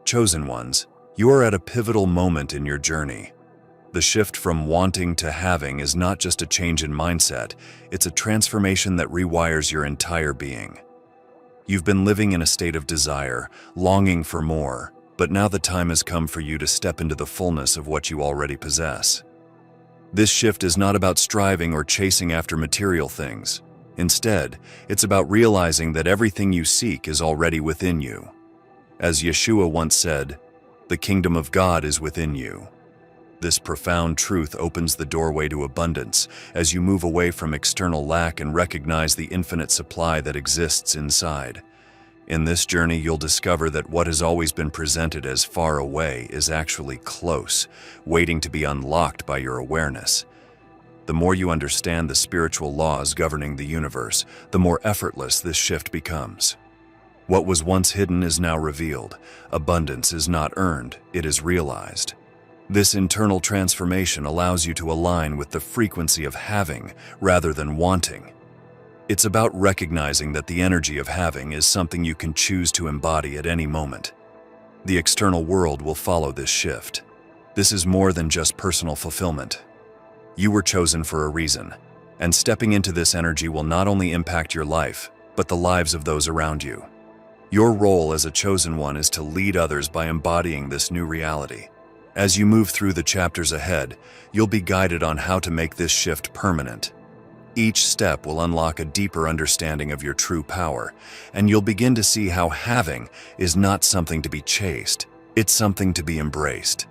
Chosen ones, you are at a pivotal moment in your journey. The shift from wanting to having is not just a change in mindset, it's a transformation that rewires your entire being. You've been living in a state of desire, longing for more, but now the time has come for you to step into the fullness of what you already possess. This shift is not about striving or chasing after material things. Instead, it's about realizing that everything you seek is already within you. As Yeshua once said, "The kingdom of God is within you." This profound truth opens the doorway to abundance as you move away from external lack and recognize the infinite supply that exists inside. In this journey, you'll discover that what has always been presented as far away is actually close, waiting to be unlocked by your awareness. The more you understand the spiritual laws governing the universe, the more effortless this shift becomes. What was once hidden is now revealed. Abundance is not earned, it is realized. This internal transformation allows you to align with the frequency of having rather than wanting. It's about recognizing that the energy of having is something you can choose to embody at any moment. The external world will follow this shift. This is more than just personal fulfillment. You were chosen for a reason, and stepping into this energy will not only impact your life, but the lives of those around you. Your role as a chosen one is to lead others by embodying this new reality. As you move through the chapters ahead, you'll be guided on how to make this shift permanent. Each step will unlock a deeper understanding of your true power, and you'll begin to see how having is not something to be chased, it's something to be embraced.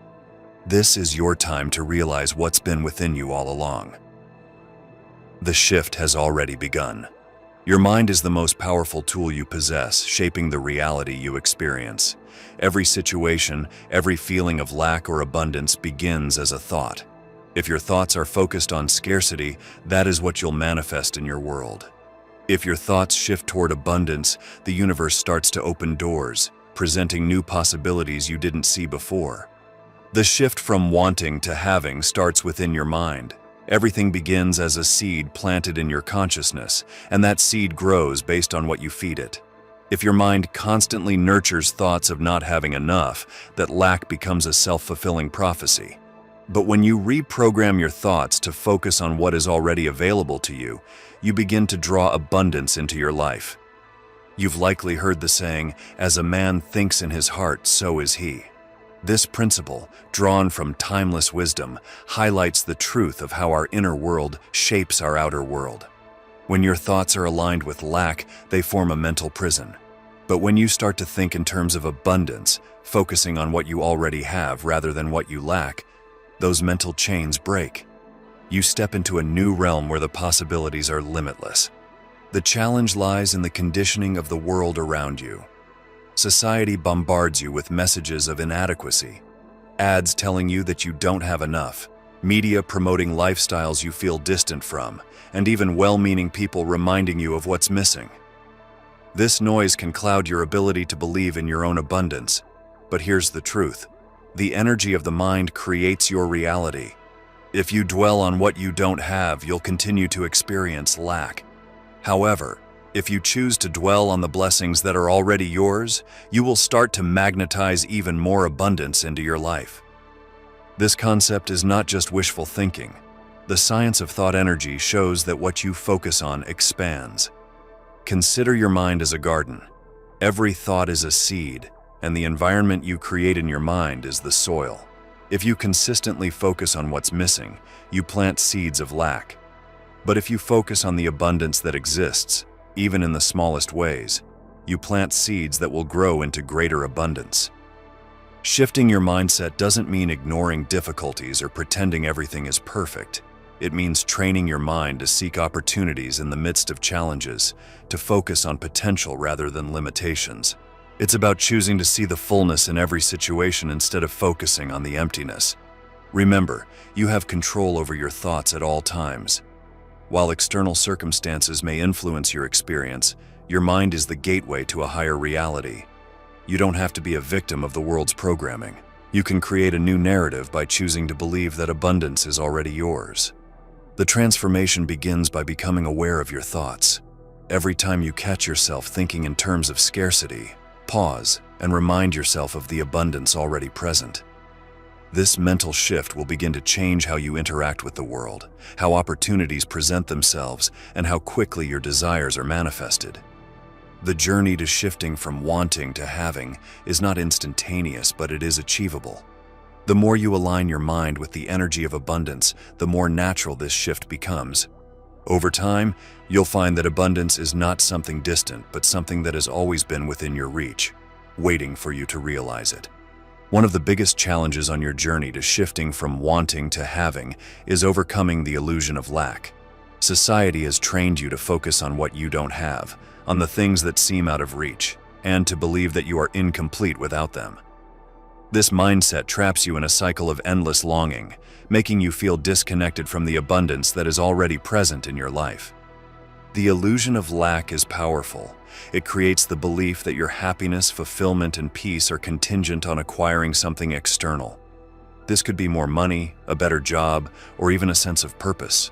This is your time to realize what's been within you all along. The shift has already begun. Your mind is the most powerful tool you possess, shaping the reality you experience. Every situation, every feeling of lack or abundance begins as a thought. If your thoughts are focused on scarcity, that is what you'll manifest in your world. If your thoughts shift toward abundance, the universe starts to open doors, presenting new possibilities you didn't see before. The shift from wanting to having starts within your mind. Everything begins as a seed planted in your consciousness, and that seed grows based on what you feed it. If your mind constantly nurtures thoughts of not having enough, that lack becomes a self-fulfilling prophecy. But when you reprogram your thoughts to focus on what is already available to you, you begin to draw abundance into your life. You've likely heard the saying, "As a man thinks in his heart, so is he." This principle, drawn from timeless wisdom, highlights the truth of how our inner world shapes our outer world. When your thoughts are aligned with lack, they form a mental prison. But when you start to think in terms of abundance, focusing on what you already have rather than what you lack, those mental chains break. You step into a new realm where the possibilities are limitless. The challenge lies in the conditioning of the world around you. Society bombards you with messages of inadequacy, ads telling you that you don't have enough, media promoting lifestyles you feel distant from, and even well-meaning people reminding you of what's missing. This noise can cloud your ability to believe in your own abundance. But here's the truth. The energy of the mind creates your reality. If you dwell on what you don't have, you'll continue to experience lack. However, if you choose to dwell on the blessings that are already yours, you will start to magnetize even more abundance into your life. This concept is not just wishful thinking. The science of thought energy shows that what you focus on expands. Consider your mind as a garden. Every thought is a seed, and the environment you create in your mind is the soil. If you consistently focus on what's missing, you plant seeds of lack. But if you focus on the abundance that exists, even in the smallest ways, you plant seeds that will grow into greater abundance. Shifting your mindset doesn't mean ignoring difficulties or pretending everything is perfect. It means training your mind to seek opportunities in the midst of challenges, to focus on potential rather than limitations. It's about choosing to see the fullness in every situation instead of focusing on the emptiness. Remember, you have control over your thoughts at all times. While external circumstances may influence your experience, your mind is the gateway to a higher reality. You don't have to be a victim of the world's programming. You can create a new narrative by choosing to believe that abundance is already yours. The transformation begins by becoming aware of your thoughts. Every time you catch yourself thinking in terms of scarcity, pause and remind yourself of the abundance already present. This mental shift will begin to change how you interact with the world, how opportunities present themselves, and how quickly your desires are manifested. The journey to shifting from wanting to having is not instantaneous, but it is achievable. The more you align your mind with the energy of abundance, the more natural this shift becomes. Over time, you'll find that abundance is not something distant, but something that has always been within your reach, waiting for you to realize it. One of the biggest challenges on your journey to shifting from wanting to having is overcoming the illusion of lack. Society has trained you to focus on what you don't have, on the things that seem out of reach, and to believe that you are incomplete without them. This mindset traps you in a cycle of endless longing, making you feel disconnected from the abundance that is already present in your life. The illusion of lack is powerful. It creates the belief that your happiness, fulfillment, and peace are contingent on acquiring something external. This could be more money, a better job, or even a sense of purpose.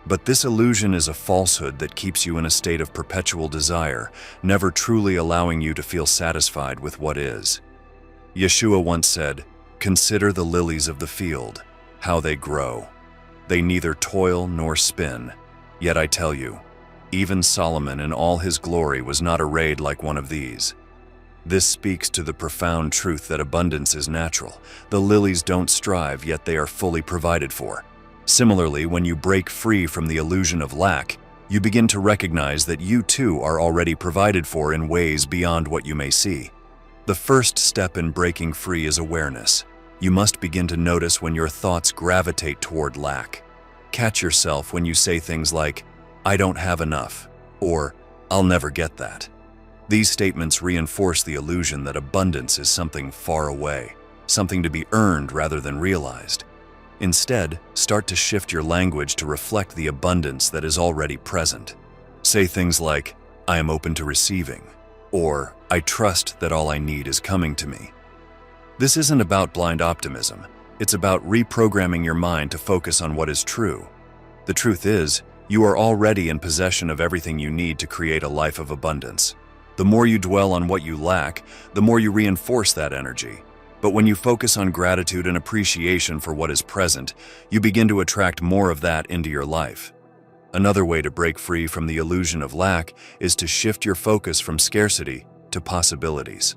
But this illusion is a falsehood that keeps you in a state of perpetual desire, never truly allowing you to feel satisfied with what is. Yeshua once said, "Consider the lilies of the field, how they grow. They neither toil nor spin. Yet I tell you, even Solomon in all his glory was not arrayed like one of these." This speaks to the profound truth that abundance is natural. The lilies don't strive, yet they are fully provided for. Similarly, when you break free from the illusion of lack, you begin to recognize that you too are already provided for in ways beyond what you may see. The first step in breaking free is awareness. You must begin to notice when your thoughts gravitate toward lack. Catch yourself when you say things like, "I don't have enough," or "I'll never get that." These statements reinforce the illusion that abundance is something far away, something to be earned rather than realized. Instead, start to shift your language to reflect the abundance that is already present. Say things like, "I am open to receiving," or "I trust that all I need is coming to me." This isn't about blind optimism. It's about reprogramming your mind to focus on what is true. The truth is, you are already in possession of everything you need to create a life of abundance. The more you dwell on what you lack, the more you reinforce that energy. But when you focus on gratitude and appreciation for what is present, you begin to attract more of that into your life. Another way to break free from the illusion of lack is to shift your focus from scarcity to possibilities.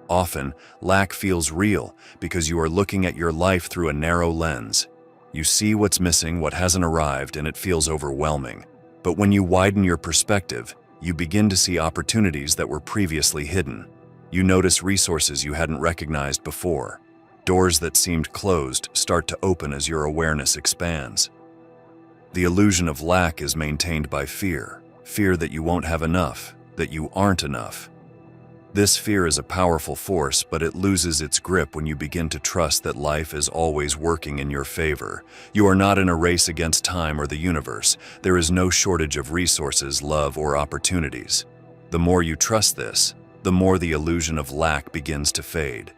Often, lack feels real because you are looking at your life through a narrow lens. You see what's missing, what hasn't arrived, and it feels overwhelming. But when you widen your perspective, you begin to see opportunities that were previously hidden. You notice resources you hadn't recognized before. Doors that seemed closed start to open as your awareness expands. The illusion of lack is maintained by fear. Fear that you won't have enough, that you aren't enough. This fear is a powerful force, but it loses its grip when you begin to trust that life is always working in your favor. You are not in a race against time or the universe. There is no shortage of resources, love, or opportunities. The more you trust this, the more the illusion of lack begins to fade.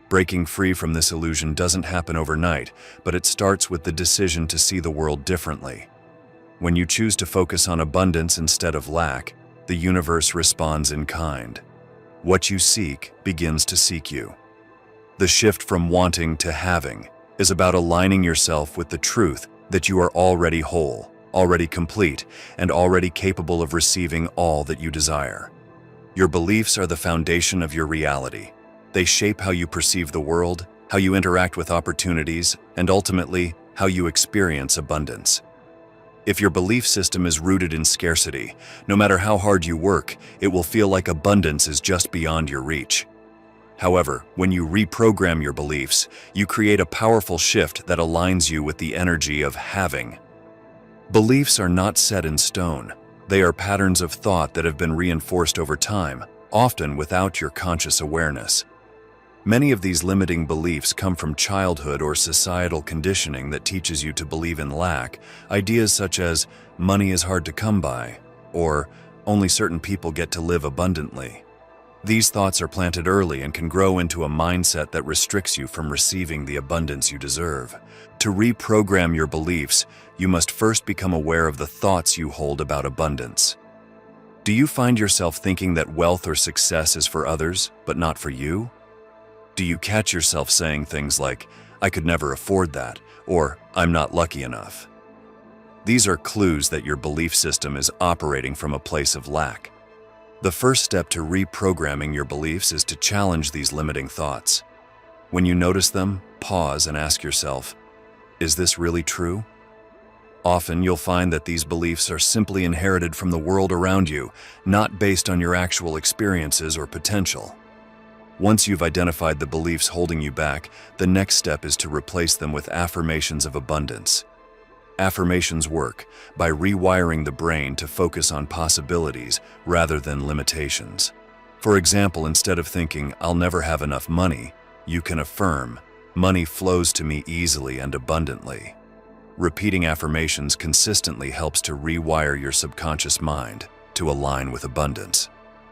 Breaking free from this illusion doesn't happen overnight, but it starts with the decision to see the world differently. When you choose to focus on abundance instead of lack, the universe responds in kind. What you seek begins to seek you. The shift from wanting to having is about aligning yourself with the truth that you are already whole, already complete, and already capable of receiving all that you desire. Your beliefs are the foundation of your reality. They shape how you perceive the world, how you interact with opportunities, and ultimately, how you experience abundance. If your belief system is rooted in scarcity, no matter how hard you work, it will feel like abundance is just beyond your reach. However, when you reprogram your beliefs, you create a powerful shift that aligns you with the energy of having. Beliefs are not set in stone. They are patterns of thought that have been reinforced over time, often without your conscious awareness. Many of these limiting beliefs come from childhood or societal conditioning that teaches you to believe in lack. Ideas such as, money is hard to come by, or only certain people get to live abundantly. These thoughts are planted early and can grow into a mindset that restricts you from receiving the abundance you deserve. To reprogram your beliefs, you must first become aware of the thoughts you hold about abundance. Do you find yourself thinking that wealth or success is for others, but not for you? Do you catch yourself saying things like, "I could never afford that," or "I'm not lucky enough"? These are clues that your belief system is operating from a place of lack. The first step to reprogramming your beliefs is to challenge these limiting thoughts. When you notice them, pause and ask yourself, is this really true? Often you'll find that these beliefs are simply inherited from the world around you, not based on your actual experiences or potential. Once you've identified the beliefs holding you back, the next step is to replace them with affirmations of abundance. Affirmations work by rewiring the brain to focus on possibilities rather than limitations. For example, instead of thinking, "I'll never have enough money," you can affirm, "Money flows to me easily and abundantly." Repeating affirmations consistently helps to rewire your subconscious mind to align with abundance.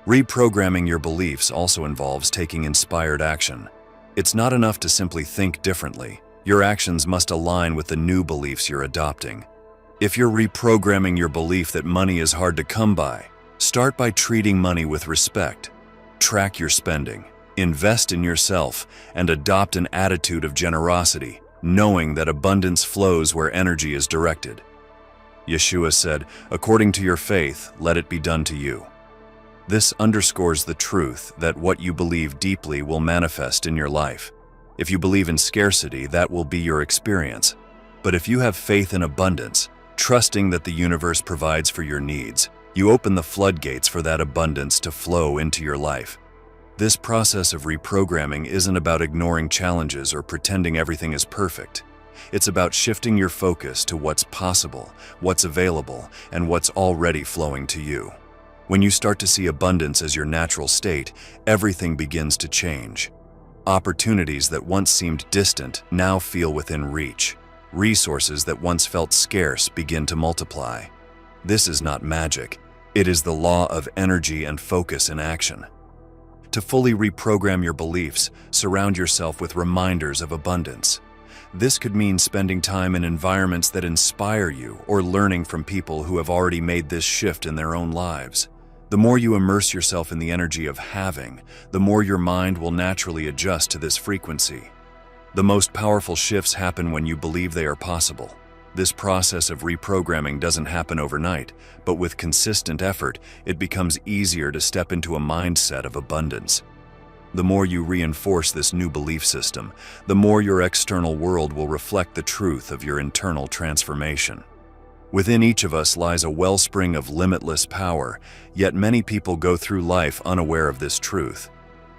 Reprogramming your beliefs also involves taking inspired action. It's not enough to simply think differently. Your actions must align with the new beliefs you're adopting. If you're reprogramming your belief that money is hard to come by, start by treating money with respect. Track your spending, invest in yourself, and adopt an attitude of generosity, knowing that abundance flows where energy is directed. Yeshua said, "According to your faith, let it be done to you." This underscores the truth that what you believe deeply will manifest in your life. If you believe in scarcity, that will be your experience. But if you have faith in abundance, trusting that the universe provides for your needs, you open the floodgates for that abundance to flow into your life. This process of reprogramming isn't about ignoring challenges or pretending everything is perfect. It's about shifting your focus to what's possible, what's available, and what's already flowing to you. When you start to see abundance as your natural state, everything begins to change. Opportunities that once seemed distant now feel within reach. Resources that once felt scarce begin to multiply. This is not magic. It is the law of energy and focus in action. To fully reprogram your beliefs, surround yourself with reminders of abundance. This could mean spending time in environments that inspire you or learning from people who have already made this shift in their own lives. The more you immerse yourself in the energy of having, the more your mind will naturally adjust to this frequency. The most powerful shifts happen when you believe they are possible. This process of reprogramming doesn't happen overnight, but with consistent effort, it becomes easier to step into a mindset of abundance. The more you reinforce this new belief system, the more your external world will reflect the truth of your internal transformation. Within each of us lies a wellspring of limitless power, yet many people go through life unaware of this truth.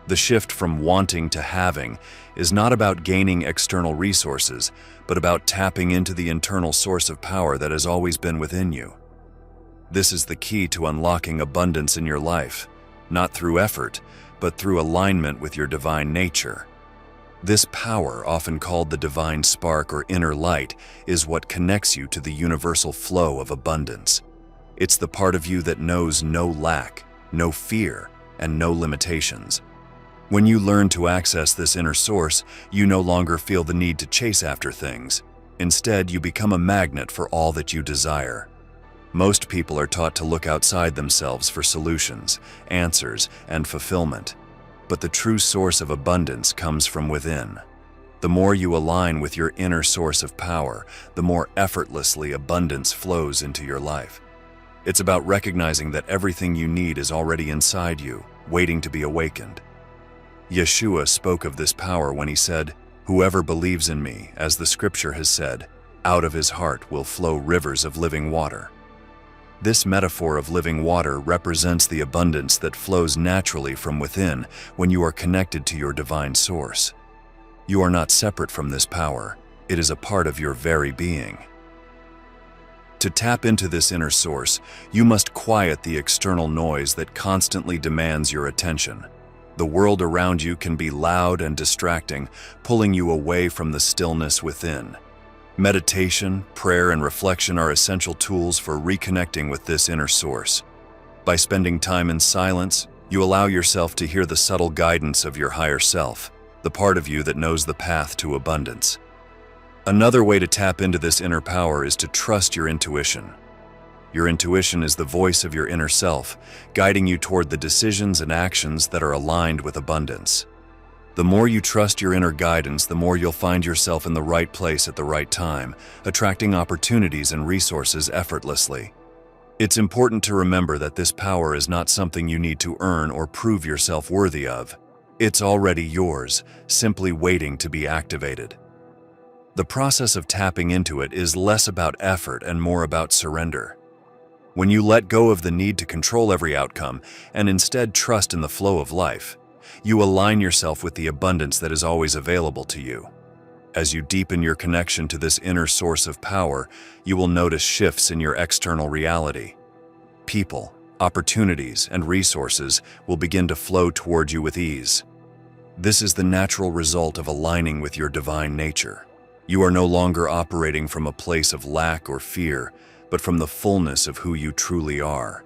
The shift from wanting to having is not about gaining external resources, but about tapping into the internal source of power that has always been within you. This is the key to unlocking abundance in your life, not through effort, but through alignment with your divine nature. This power, often called the divine spark or inner light, is what connects you to the universal flow of abundance. It's the part of you that knows no lack, no fear, and no limitations. When you learn to access this inner source, you no longer feel the need to chase after things. Instead, you become a magnet for all that you desire. Most people are taught to look outside themselves for solutions, answers, and fulfillment. But the true source of abundance comes from within. The more you align with your inner source of power, the more effortlessly abundance flows into your life. It's about recognizing that everything you need is already inside you, waiting to be awakened. Yeshua spoke of this power when he said, "Whoever believes in me, as the scripture has said, out of his heart will flow rivers of living water." This metaphor of living water represents the abundance that flows naturally from within when you are connected to your divine source. You are not separate from this power. It is a part of your very being. To tap into this inner source, you must quiet the external noise that constantly demands your attention. The world around you can be loud and distracting, pulling you away from the stillness within. Meditation, prayer, and reflection are essential tools for reconnecting with this inner source. By spending time in silence, you allow yourself to hear the subtle guidance of your higher self, the part of you that knows the path to abundance. Another way to tap into this inner power is to trust your intuition. Your intuition is the voice of your inner self, guiding you toward the decisions and actions that are aligned with abundance. The more you trust your inner guidance, the more you'll find yourself in the right place at the right time, attracting opportunities and resources effortlessly. It's important to remember that this power is not something you need to earn or prove yourself worthy of. It's already yours, simply waiting to be activated. The process of tapping into it is less about effort and more about surrender. When you let go of the need to control every outcome and instead trust in the flow of life, you align yourself with the abundance that is always available to you. As you deepen your connection to this inner source of power, you will notice shifts in your external reality. People, opportunities, and resources will begin to flow toward you with ease. This is the natural result of aligning with your divine nature. You are no longer operating from a place of lack or fear, but from the fullness of who you truly are.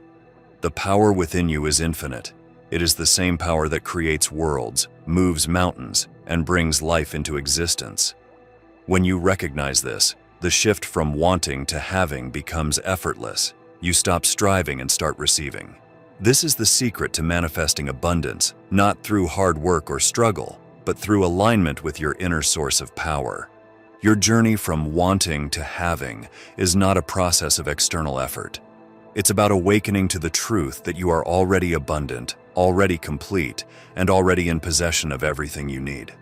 The power within you is infinite. It is the same power that creates worlds, moves mountains, and brings life into existence. When you recognize this, the shift from wanting to having becomes effortless. You stop striving and start receiving. This is the secret to manifesting abundance, not through hard work or struggle, but through alignment with your inner source of power. Your journey from wanting to having is not a process of external effort. It's about awakening to the truth that you are already abundant, already complete, and already in possession of everything you need.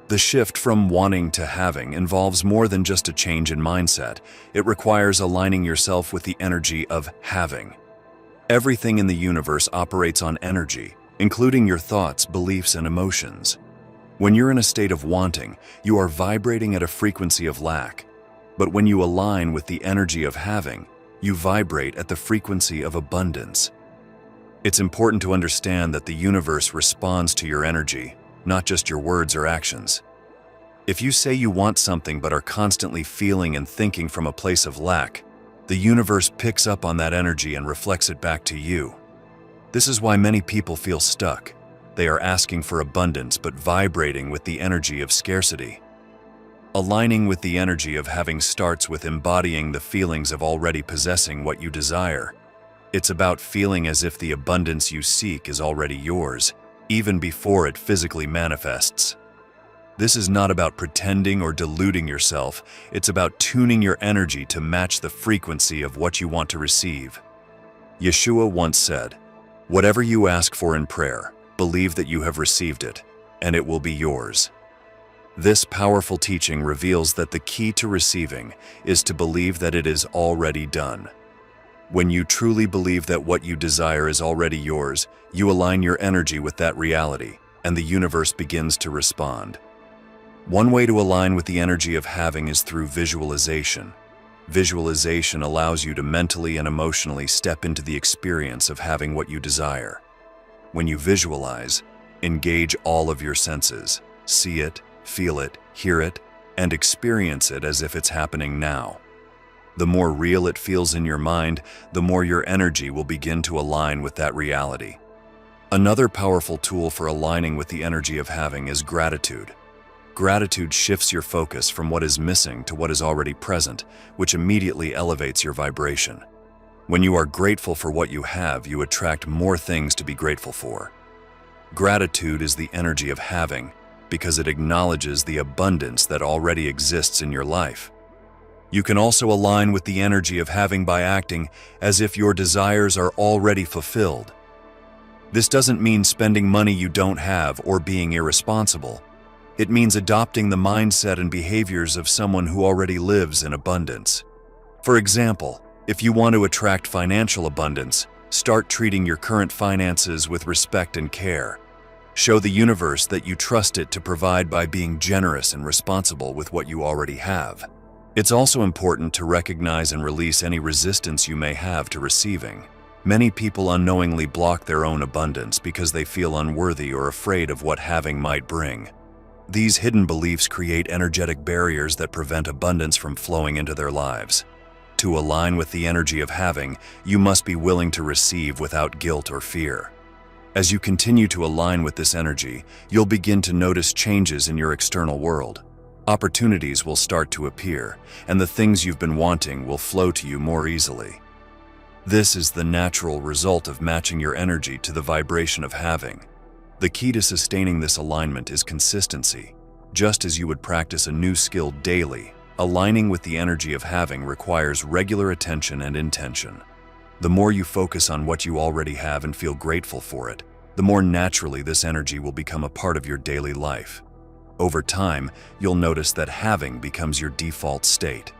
The shift from wanting to having involves more than just a change in mindset. It requires aligning yourself with the energy of having. Everything in the universe operates on energy, including your thoughts, beliefs, and emotions. When you're in a state of wanting, you are vibrating at a frequency of lack. But when you align with the energy of having, you vibrate at the frequency of abundance. It's important to understand that the universe responds to your energy, not just your words or actions. If you say you want something but are constantly feeling and thinking from a place of lack, the universe picks up on that energy and reflects it back to you. This is why many people feel stuck. They are asking for abundance but vibrating with the energy of scarcity. Aligning with the energy of having starts with embodying the feelings of already possessing what you desire. It's about feeling as if the abundance you seek is already yours, even before it physically manifests. This is not about pretending or deluding yourself. It's about tuning your energy to match the frequency of what you want to receive. Yeshua once said, "Whatever you ask for in prayer, believe that you have received it, and it will be yours." This powerful teaching reveals that the key to receiving is to believe that it is already done. When you truly believe that what you desire is already yours, you align your energy with that reality, and the universe begins to respond. One way to align with the energy of having is through visualization. Visualization allows you to mentally and emotionally step into the experience of having what you desire. When you visualize, engage all of your senses. See it, feel it, hear it, and experience it as if it's happening now. The more real it feels in your mind, the more your energy will begin to align with that reality. Another powerful tool for aligning with the energy of having is gratitude. Gratitude shifts your focus from what is missing to what is already present, which immediately elevates your vibration. When you are grateful for what you have, you attract more things to be grateful for. Gratitude is the energy of having, because it acknowledges the abundance that already exists in your life. You can also align with the energy of having by acting as if your desires are already fulfilled. This doesn't mean spending money you don't have or being irresponsible. It means adopting the mindset and behaviors of someone who already lives in abundance. For example, if you want to attract financial abundance, start treating your current finances with respect and care. Show the universe that you trust it to provide by being generous and responsible with what you already have. It's also important to recognize and release any resistance you may have to receiving. Many people unknowingly block their own abundance because they feel unworthy or afraid of what having might bring. These hidden beliefs create energetic barriers that prevent abundance from flowing into their lives. To align with the energy of having, you must be willing to receive without guilt or fear. As you continue to align with this energy, you'll begin to notice changes in your external world. Opportunities will start to appear, and the things you've been wanting will flow to you more easily. This is the natural result of matching your energy to the vibration of having. The key to sustaining this alignment is consistency. Just as you would practice a new skill daily, aligning with the energy of having requires regular attention and intention. The more you focus on what you already have and feel grateful for it, the more naturally this energy will become a part of your daily life. Over time, you'll notice that having becomes your default state.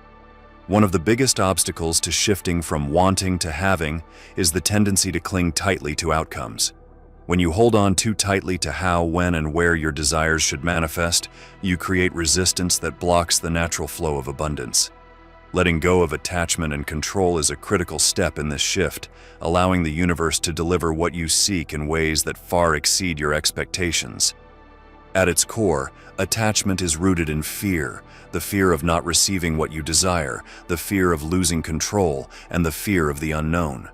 One of the biggest obstacles to shifting from wanting to having is the tendency to cling tightly to outcomes. When you hold on too tightly to how, when, and where your desires should manifest, you create resistance that blocks the natural flow of abundance. Letting go of attachment and control is a critical step in this shift, allowing the universe to deliver what you seek in ways that far exceed your expectations. At its core, attachment is rooted in fear, the fear of not receiving what you desire, the fear of losing control, and the fear of the unknown.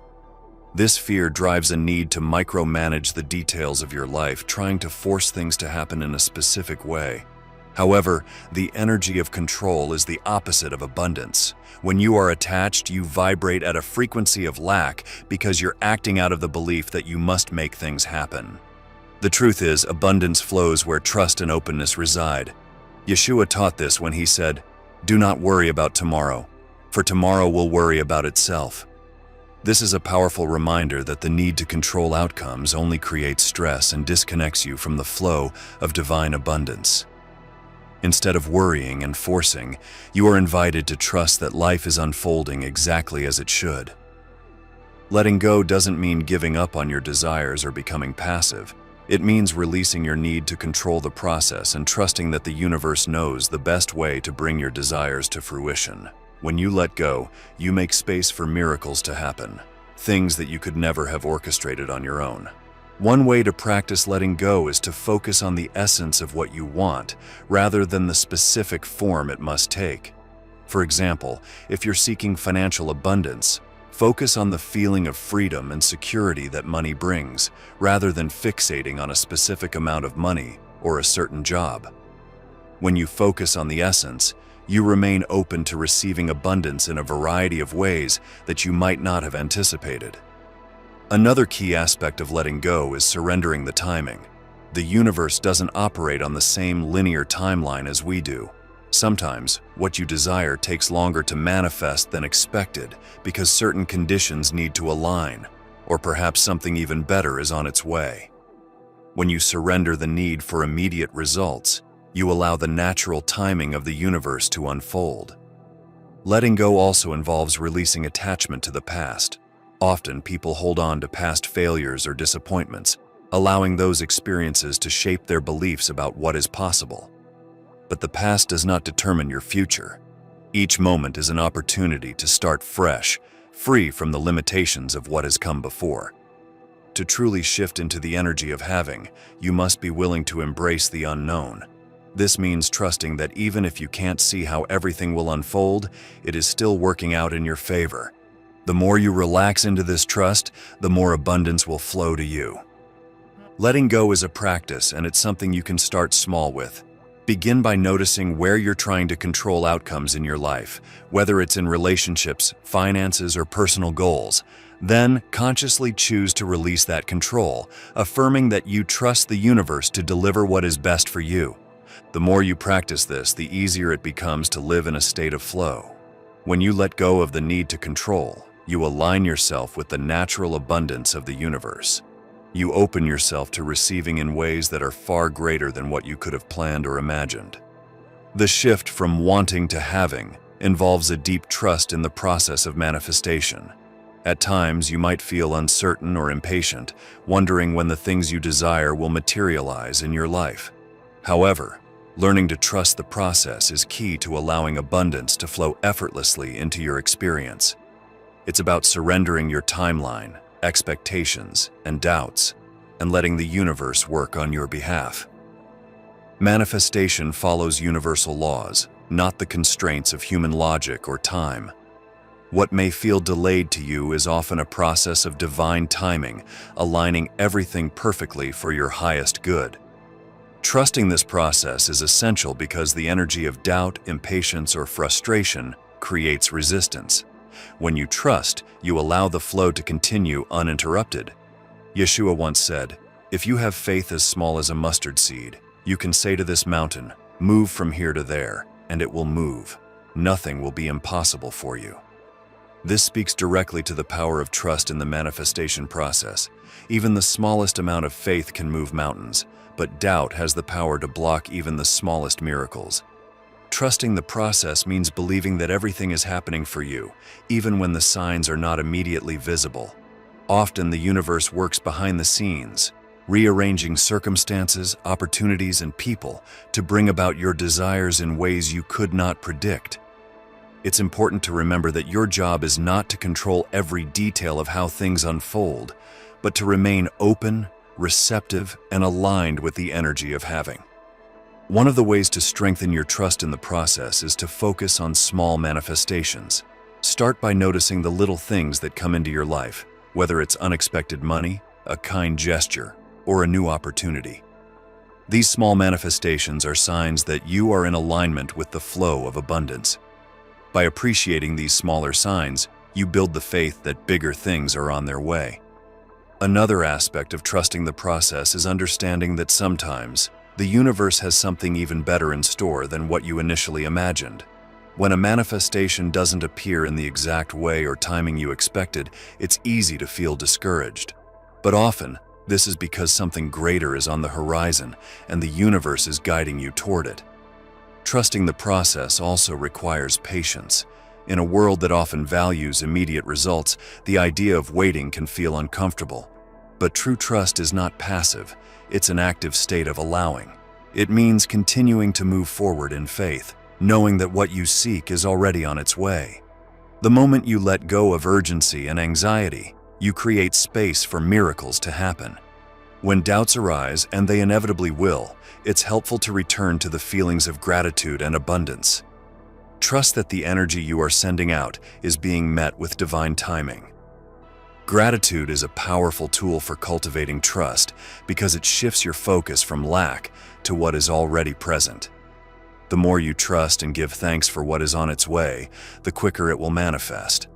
This fear drives a need to micromanage the details of your life, trying to force things to happen in a specific way. However, the energy of control is the opposite of abundance. When you are attached, you vibrate at a frequency of lack because you're acting out of the belief that you must make things happen. The truth is, abundance flows where trust and openness reside. Yeshua taught this when he said, "Do not worry about tomorrow, for tomorrow will worry about itself." This is a powerful reminder that the need to control outcomes only creates stress and disconnects you from the flow of divine abundance. Instead of worrying and forcing, you are invited to trust that life is unfolding exactly as it should. Letting go doesn't mean giving up on your desires or becoming passive. It means releasing your need to control the process and trusting that the universe knows the best way to bring your desires to fruition. When you let go, you make space for miracles to happen, things that you could never have orchestrated on your own. One way to practice letting go is to focus on the essence of what you want, rather than the specific form it must take. For example, if you're seeking financial abundance, focus on the feeling of freedom and security that money brings, rather than fixating on a specific amount of money or a certain job. When you focus on the essence, you remain open to receiving abundance in a variety of ways that you might not have anticipated. Another key aspect of letting go is surrendering the timing. The universe doesn't operate on the same linear timeline as we do. Sometimes, what you desire takes longer to manifest than expected because certain conditions need to align, or perhaps something even better is on its way. When you surrender the need for immediate results, you allow the natural timing of the universe to unfold. Letting go also involves releasing attachment to the past. Often, people hold on to past failures or disappointments, allowing those experiences to shape their beliefs about what is possible. But the past does not determine your future. Each moment is an opportunity to start fresh, free from the limitations of what has come before. To truly shift into the energy of having, you must be willing to embrace the unknown. This means trusting that even if you can't see how everything will unfold, it is still working out in your favor. The more you relax into this trust, the more abundance will flow to you. Letting go is a practice, and it's something you can start small with. Begin by noticing where you're trying to control outcomes in your life, whether it's in relationships, finances, or personal goals. Then, consciously choose to release that control, affirming that you trust the universe to deliver what is best for you. The more you practice this, the easier it becomes to live in a state of flow. When you let go of the need to control, you align yourself with the natural abundance of the universe. You open yourself to receiving in ways that are far greater than what you could have planned or imagined. The shift from wanting to having involves a deep trust in the process of manifestation. At times, you might feel uncertain or impatient, wondering when the things you desire will materialize in your life. However, learning to trust the process is key to allowing abundance to flow effortlessly into your experience. It's about surrendering your timeline, expectations, and doubts, and letting the universe work on your behalf. Manifestation follows universal laws, not the constraints of human logic or time. What may feel delayed to you is often a process of divine timing, aligning everything perfectly for your highest good. Trusting this process is essential because the energy of doubt, impatience, or frustration creates resistance. When you trust, you allow the flow to continue uninterrupted. Yeshua once said, "If you have faith as small as a mustard seed, you can say to this mountain, 'Move from here to there,' and it will move. Nothing will be impossible for you." This speaks directly to the power of trust in the manifestation process. Even the smallest amount of faith can move mountains, but doubt has the power to block even the smallest miracles. Trusting the process means believing that everything is happening for you, even when the signs are not immediately visible. Often the universe works behind the scenes, rearranging circumstances, opportunities, and people to bring about your desires in ways you could not predict. It's important to remember that your job is not to control every detail of how things unfold, but to remain open, receptive, and aligned with the energy of having. One of the ways to strengthen your trust in the process is to focus on small manifestations. Start by noticing the little things that come into your life, whether it's unexpected money, a kind gesture, or a new opportunity. These small manifestations are signs that you are in alignment with the flow of abundance. By appreciating these smaller signs, you build the faith that bigger things are on their way. Another aspect of trusting the process is understanding that sometimes the universe has something even better in store than what you initially imagined. When a manifestation doesn't appear in the exact way or timing you expected, it's easy to feel discouraged. But often, this is because something greater is on the horizon and the universe is guiding you toward it. Trusting the process also requires patience. In a world that often values immediate results, the idea of waiting can feel uncomfortable. But true trust is not passive. It's an active state of allowing. It means continuing to move forward in faith, knowing that what you seek is already on its way. The moment you let go of urgency and anxiety, you create space for miracles to happen. When doubts arise, and they inevitably will, it's helpful to return to the feelings of gratitude and abundance. Trust that the energy you are sending out is being met with divine timing. Gratitude is a powerful tool for cultivating trust because it shifts your focus from lack to what is already present. The more you trust and give thanks for what is on its way, the quicker it will manifest.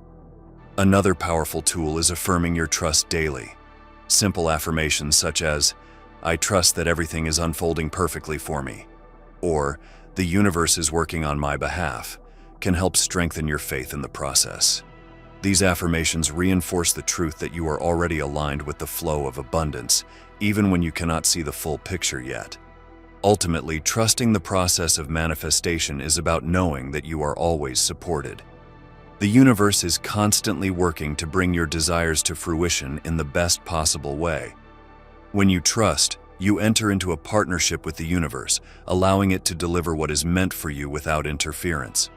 Another powerful tool is affirming your trust daily. Simple affirmations such as, "I trust that everything is unfolding perfectly for me," or "The universe is working on my behalf," can help strengthen your faith in the process. These affirmations reinforce the truth that you are already aligned with the flow of abundance, even when you cannot see the full picture yet. Ultimately, trusting the process of manifestation is about knowing that you are always supported. The universe is constantly working to bring your desires to fruition in the best possible way. When you trust, you enter into a partnership with the universe, allowing it to deliver what is meant for you without interference.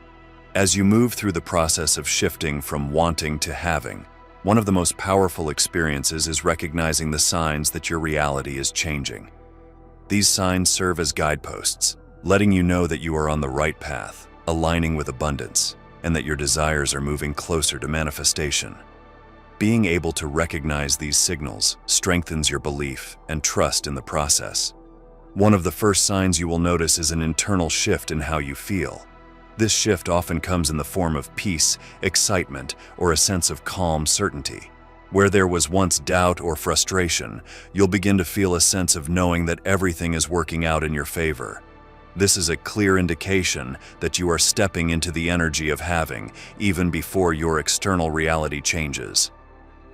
As you move through the process of shifting from wanting to having, one of the most powerful experiences is recognizing the signs that your reality is changing. These signs serve as guideposts, letting you know that you are on the right path, aligning with abundance, and that your desires are moving closer to manifestation. Being able to recognize these signals strengthens your belief and trust in the process. One of the first signs you will notice is an internal shift in how you feel. This shift often comes in the form of peace, excitement, or a sense of calm certainty. Where there was once doubt or frustration, you'll begin to feel a sense of knowing that everything is working out in your favor. This is a clear indication that you are stepping into the energy of having, even before your external reality changes.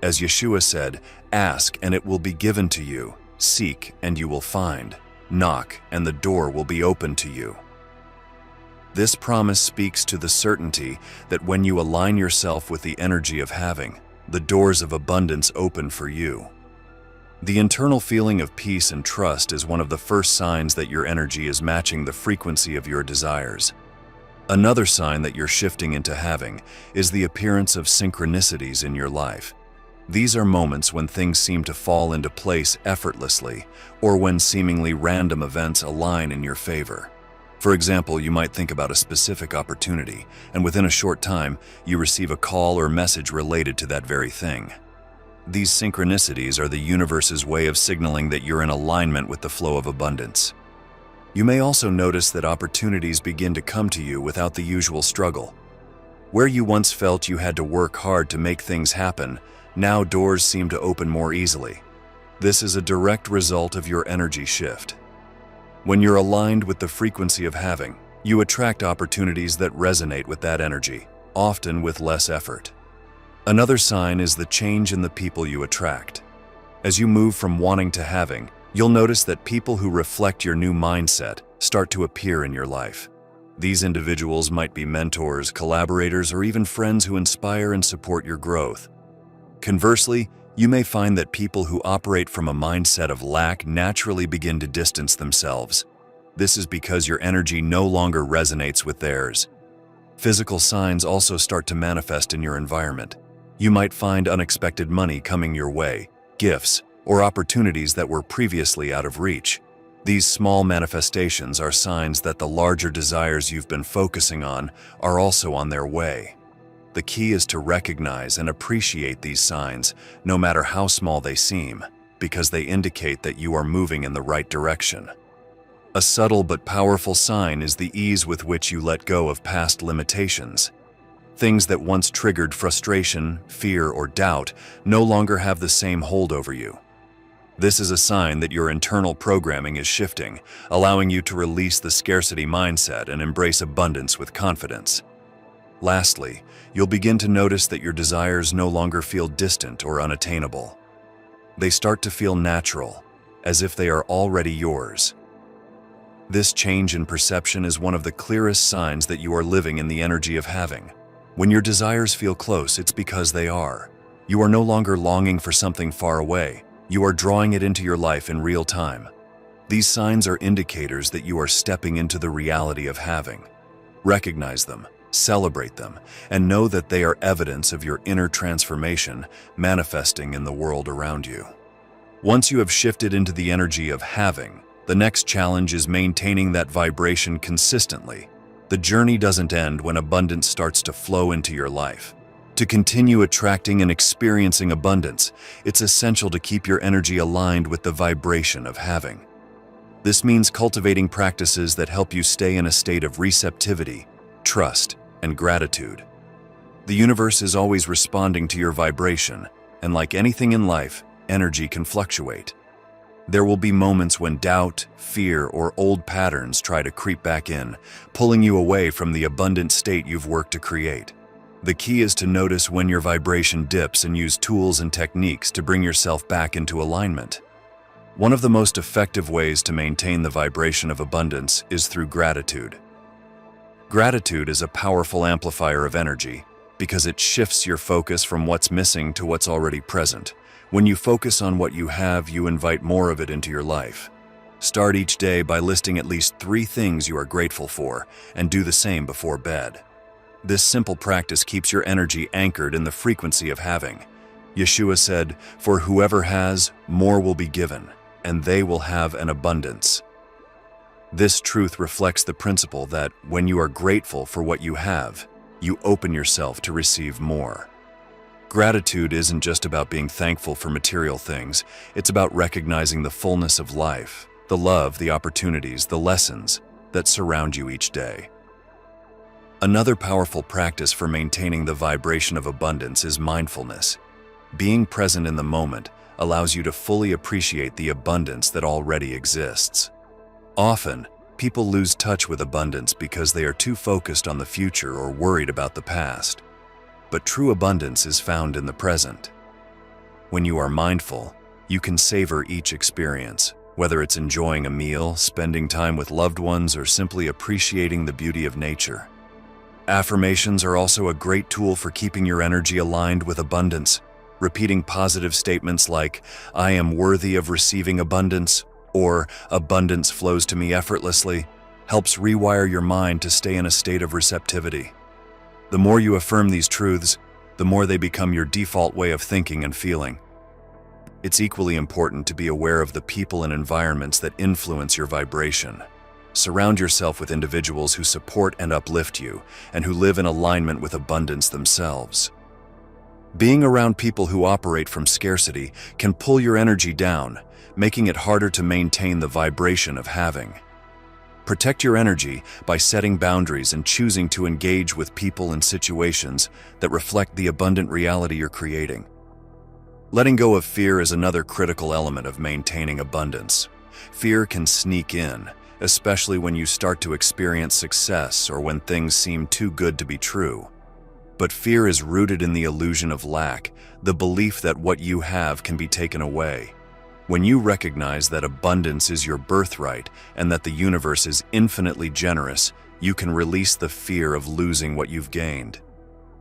As Yeshua said, "Ask and it will be given to you. Seek and you will find. Knock and the door will be opened to you." This promise speaks to the certainty that when you align yourself with the energy of having, the doors of abundance open for you. The internal feeling of peace and trust is one of the first signs that your energy is matching the frequency of your desires. Another sign that you're shifting into having is the appearance of synchronicities in your life. These are moments when things seem to fall into place effortlessly, or when seemingly random events align in your favor. For example, you might think about a specific opportunity, and within a short time, you receive a call or message related to that very thing. These synchronicities are the universe's way of signaling that you're in alignment with the flow of abundance. You may also notice that opportunities begin to come to you without the usual struggle. Where you once felt you had to work hard to make things happen, now doors seem to open more easily. This is a direct result of your energy shift. When you're aligned with the frequency of having, you attract opportunities that resonate with that energy, often with less effort. Another sign is the change in the people you attract. As you move from wanting to having, you'll notice that people who reflect your new mindset start to appear in your life. These individuals might be mentors, collaborators, or even friends who inspire and support your growth. Conversely, you may find that people who operate from a mindset of lack naturally begin to distance themselves. This is because your energy no longer resonates with theirs. Physical signs also start to manifest in your environment. You might find unexpected money coming your way, gifts, or opportunities that were previously out of reach. These small manifestations are signs that the larger desires you've been focusing on are also on their way. The key is to recognize and appreciate these signs, no matter how small they seem, because they indicate that you are moving in the right direction. A subtle but powerful sign is the ease with which you let go of past limitations. Things that once triggered frustration, fear, or doubt no longer have the same hold over you. This is a sign that your internal programming is shifting, allowing you to release the scarcity mindset and embrace abundance with confidence. Lastly, you'll begin to notice that your desires no longer feel distant or unattainable. They start to feel natural, as if they are already yours. This change in perception is one of the clearest signs that you are living in the energy of having. When your desires feel close, it's because they are. You are no longer longing for something far away. You are drawing it into your life in real time. These signs are indicators that you are stepping into the reality of having. Recognize them, celebrate them, and know that they are evidence of your inner transformation manifesting in the world around you. Once you have shifted into the energy of having, the next challenge is maintaining that vibration consistently. The journey doesn't end when abundance starts to flow into your life. To continue attracting and experiencing abundance, it's essential to keep your energy aligned with the vibration of having. This means cultivating practices that help you stay in a state of receptivity, trust, and gratitude. The universe is always responding to your vibration, and like anything in life, energy can fluctuate. There will be moments when doubt, fear, or old patterns try to creep back in, pulling you away from the abundant state you've worked to create. The key is to notice when your vibration dips and use tools and techniques to bring yourself back into alignment. One of the most effective ways to maintain the vibration of abundance is through gratitude. Gratitude is a powerful amplifier of energy because it shifts your focus from what's missing to what's already present. When you focus on what you have, you invite more of it into your life. Start each day by listing at least 3 things you are grateful for, and do the same before bed. This simple practice keeps your energy anchored in the frequency of having. Yeshua said, "For whoever has, more will be given, and they will have an abundance." This truth reflects the principle that when you are grateful for what you have, you open yourself to receive more. Gratitude isn't just about being thankful for material things, it's about recognizing the fullness of life, the love, the opportunities, the lessons that surround you each day. Another powerful practice for maintaining the vibration of abundance is mindfulness. Being present in the moment allows you to fully appreciate the abundance that already exists. Often, people lose touch with abundance because they are too focused on the future or worried about the past. But true abundance is found in the present. When you are mindful, you can savor each experience, whether it's enjoying a meal, spending time with loved ones, or simply appreciating the beauty of nature. Affirmations are also a great tool for keeping your energy aligned with abundance. Repeating positive statements like, "I am worthy of receiving abundance," or "abundance flows to me effortlessly," helps rewire your mind to stay in a state of receptivity. The more you affirm these truths, the more they become your default way of thinking and feeling. It's equally important to be aware of the people and environments that influence your vibration. Surround yourself with individuals who support and uplift you, and who live in alignment with abundance themselves. Being around people who operate from scarcity can pull your energy down, making it harder to maintain the vibration of having. Protect your energy by setting boundaries and choosing to engage with people and situations that reflect the abundant reality you're creating. Letting go of fear is another critical element of maintaining abundance. Fear can sneak in, especially when you start to experience success or when things seem too good to be true. But fear is rooted in the illusion of lack, the belief that what you have can be taken away. When you recognize that abundance is your birthright and that the universe is infinitely generous, you can release the fear of losing what you've gained.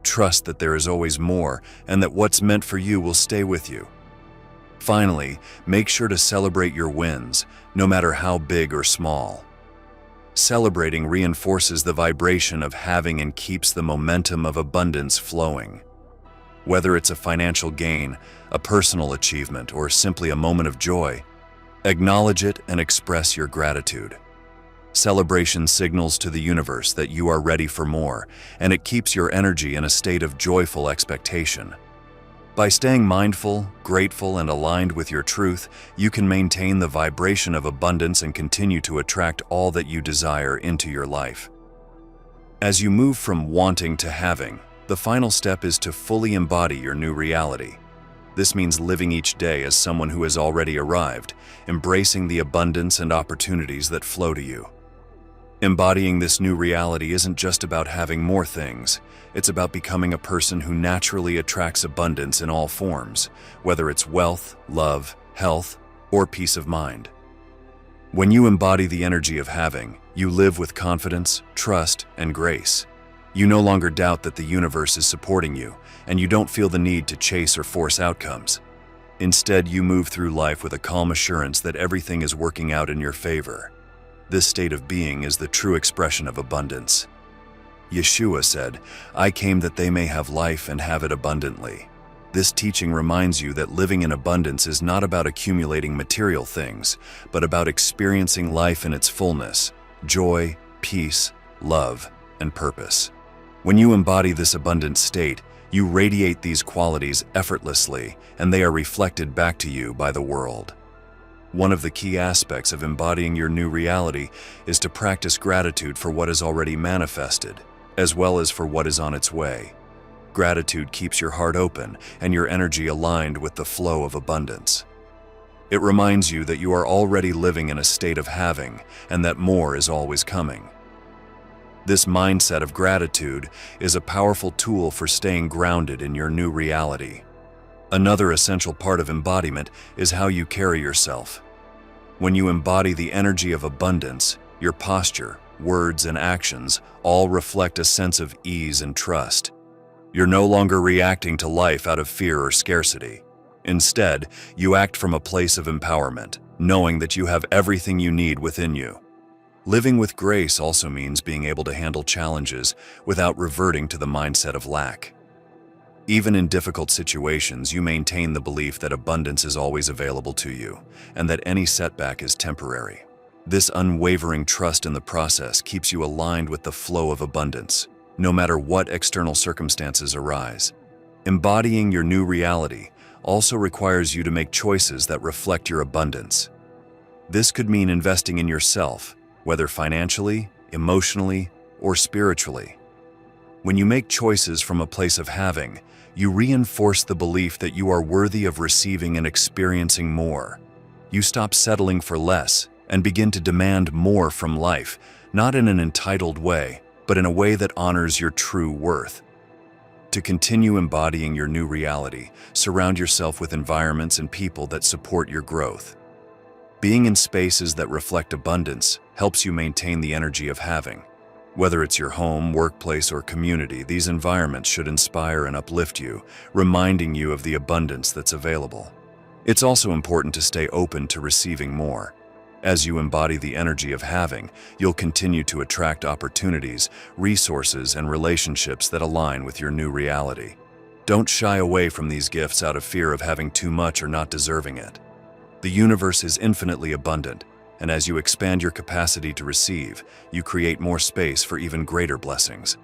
Trust that there is always more and that what's meant for you will stay with you. Finally, make sure to celebrate your wins, no matter how big or small. Celebrating reinforces the vibration of having and keeps the momentum of abundance flowing. Whether it's a financial gain, a personal achievement, or simply a moment of joy, acknowledge it and express your gratitude. Celebration signals to the universe that you are ready for more, and it keeps your energy in a state of joyful expectation. By staying mindful, grateful, and aligned with your truth, you can maintain the vibration of abundance and continue to attract all that you desire into your life. As you move from wanting to having, the final step is to fully embody your new reality. This means living each day as someone who has already arrived, embracing the abundance and opportunities that flow to you. Embodying this new reality isn't just about having more things. It's about becoming a person who naturally attracts abundance in all forms, whether it's wealth, love, health, or peace of mind. When you embody the energy of having, you live with confidence, trust, and grace. You no longer doubt that the universe is supporting you, and you don't feel the need to chase or force outcomes. Instead, you move through life with a calm assurance that everything is working out in your favor. This state of being is the true expression of abundance. Yeshua said, "I came that they may have life and have it abundantly." This teaching reminds you that living in abundance is not about accumulating material things, but about experiencing life in its fullness: joy, peace, love, and purpose. When you embody this abundant state, you radiate these qualities effortlessly, and they are reflected back to you by the world. One of the key aspects of embodying your new reality is to practice gratitude for what is already manifested, as well as for what is on its way. Gratitude keeps your heart open and your energy aligned with the flow of abundance. It reminds you that you are already living in a state of having and that more is always coming. This mindset of gratitude is a powerful tool for staying grounded in your new reality. Another essential part of embodiment is how you carry yourself. When you embody the energy of abundance, your posture, words, and actions all reflect a sense of ease and trust. You're no longer reacting to life out of fear or scarcity. Instead, you act from a place of empowerment, knowing that you have everything you need within you. Living with grace also means being able to handle challenges without reverting to the mindset of lack. Even in difficult situations, you maintain the belief that abundance is always available to you, and that any setback is temporary. This unwavering trust in the process keeps you aligned with the flow of abundance, no matter what external circumstances arise. Embodying your new reality also requires you to make choices that reflect your abundance. This could mean investing in yourself, whether financially, emotionally, or spiritually. When you make choices from a place of having, you reinforce the belief that you are worthy of receiving and experiencing more. You stop settling for less and begin to demand more from life, not in an entitled way, but in a way that honors your true worth. To continue embodying your new reality, surround yourself with environments and people that support your growth. Being in spaces that reflect abundance helps you maintain the energy of having. Whether it's your home, workplace, or community, these environments should inspire and uplift you, reminding you of the abundance that's available. It's also important to stay open to receiving more. As you embody the energy of having, you'll continue to attract opportunities, resources, and relationships that align with your new reality. Don't shy away from these gifts out of fear of having too much or not deserving it. The universe is infinitely abundant, and as you expand your capacity to receive, you create more space for even greater blessings.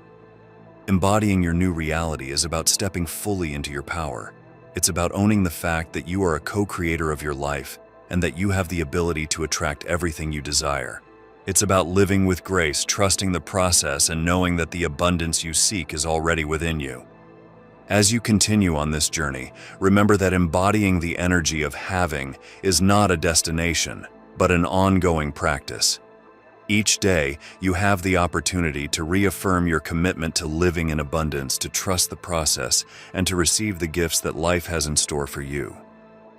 Embodying your new reality is about stepping fully into your power. It's about owning the fact that you are a co-creator of your life and that you have the ability to attract everything you desire. It's about living with grace, trusting the process, and knowing that the abundance you seek is already within you. As you continue on this journey, remember that embodying the energy of having is not a destination, but an ongoing practice. Each day, you have the opportunity to reaffirm your commitment to living in abundance, to trust the process, and to receive the gifts that life has in store for you.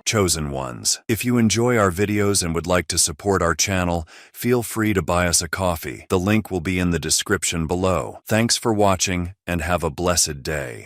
Chosen ones, if you enjoy our videos and would like to support our channel, feel free to buy us a coffee. The link will be in the description below. Thanks for watching and have a blessed day.